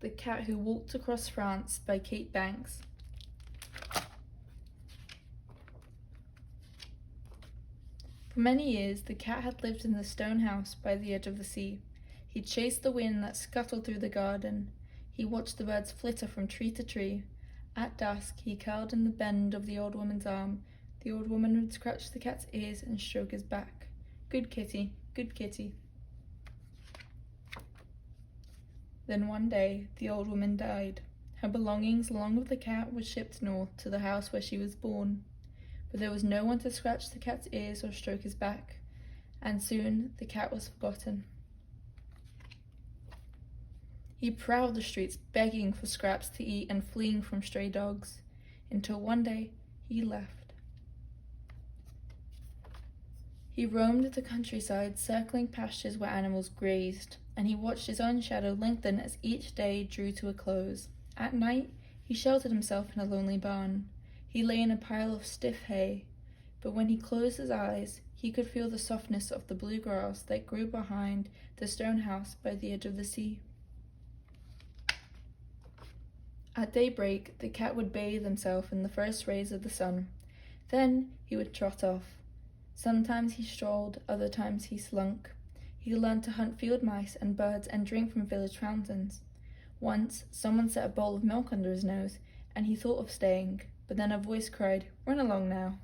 The Cat Who Walked Across France by Kate Banks. For many years, the cat had lived in the stone house by the edge of the sea. He chased the wind that scuttled through the garden. He watched the birds flitter from tree to tree. At dusk, he curled in the bend of the old woman's arm. The old woman would scratch the cat's ears and stroke his back. Good kitty, good kitty. Then one day, the old woman died. Her belongings, along with the cat, were shipped north to the house where she was born. But there was no one to scratch the cat's ears or stroke his back, and soon the cat was forgotten. He prowled the streets, begging for scraps to eat and fleeing from stray dogs, until one day he left. He roamed the countryside, circling pastures where animals grazed, and he watched his own shadow lengthen as each day drew to a close. At night, he sheltered himself in a lonely barn. He lay in a pile of stiff hay, but when he closed his eyes, he could feel the softness of the blue grass that grew behind the stone house by the edge of the sea. At daybreak, the cat would bathe himself in the first rays of the sun. Then he would trot off. Sometimes he strolled, other times he slunk. He learned to hunt field mice and birds and drink from village fountains. Once, someone set a bowl of milk under his nose, and he thought of staying, but then a voice cried, "Run along now."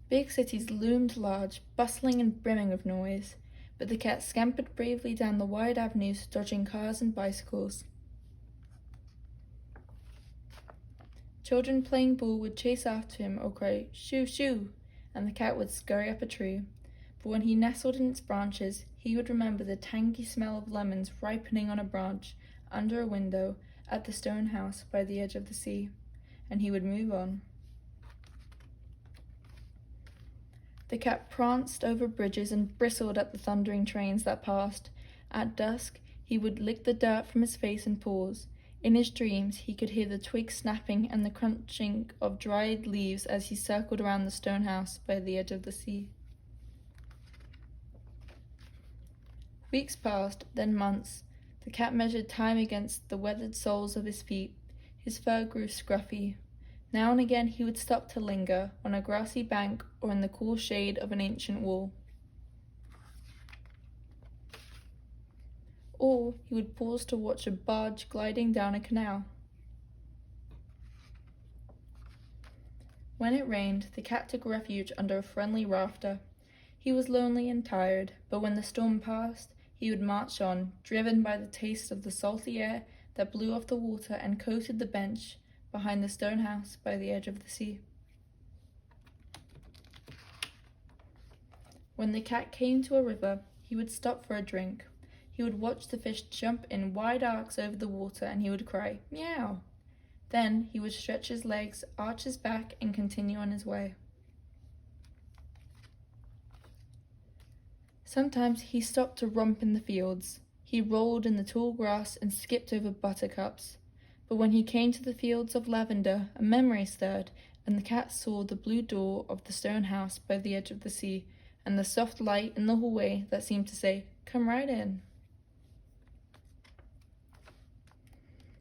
Big cities loomed large, bustling and brimming with noise, but the cat scampered bravely down the wide avenues, dodging cars and bicycles. Children playing ball would chase after him or cry, "Shoo, shoo," and the cat would scurry up a tree. But when he nestled in its branches, he would remember the tangy smell of lemons ripening on a branch under a window at the stone house by the edge of the sea, and he would move on. The cat pranced over bridges and bristled at the thundering trains that passed. At dusk, he would lick the dirt from his face and paws. In his dreams, he could hear the twigs snapping and the crunching of dried leaves as he circled around the stone house by the edge of the sea. Weeks passed, then months. The cat measured time against the weathered soles of his feet. His fur grew scruffy. Now and again he would stop to linger on a grassy bank or in the cool shade of an ancient wall. Or he would pause to watch a barge gliding down a canal. When it rained, the cat took refuge under a friendly rafter. He was lonely and tired, but when the storm passed, he would march on, driven by the taste of the salty air that blew off the water and coated the bench behind the stone house by the edge of the sea. When the cat came to a river, he would stop for a drink. He would watch the fish jump in wide arcs over the water, and he would cry, "Meow." Then he would stretch his legs, arch his back, and continue on his way. Sometimes he stopped to romp in the fields. He rolled in the tall grass and skipped over buttercups. But when he came to the fields of lavender, a memory stirred, and the cat saw the blue door of the stone house by the edge of the sea, and the soft light in the hallway that seemed to say, "Come right in."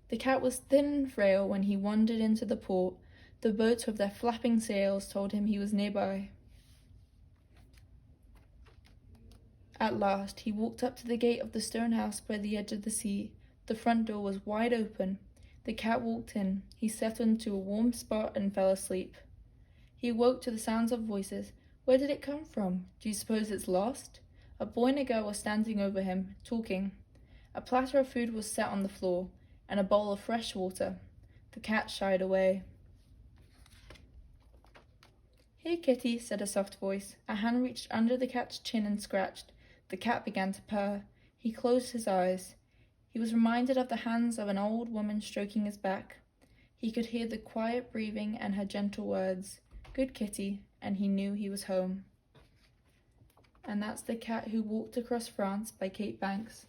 The cat was thin and frail when he wandered into the port. The boats with their flapping sails told him he was nearby. At last, he walked up to the gate of the stone house by the edge of the sea. The front door was wide open. The cat walked in. He settled into a warm spot and fell asleep. He awoke to the sounds of voices. Where did it come from? Do you suppose it's lost? A boy and a girl were standing over him, talking. A platter of food was set on the floor, and a bowl of fresh water. The cat shied away. "Here, kitty," said a soft voice. A hand reached under the cat's chin and scratched. The cat began to purr. He closed his eyes. He was reminded of the hands of an old woman stroking his back. He could hear the quiet breathing and her gentle words, "Good kitty," and he knew he was home. And that's The Cat Who Walked Across France by Kate Banks.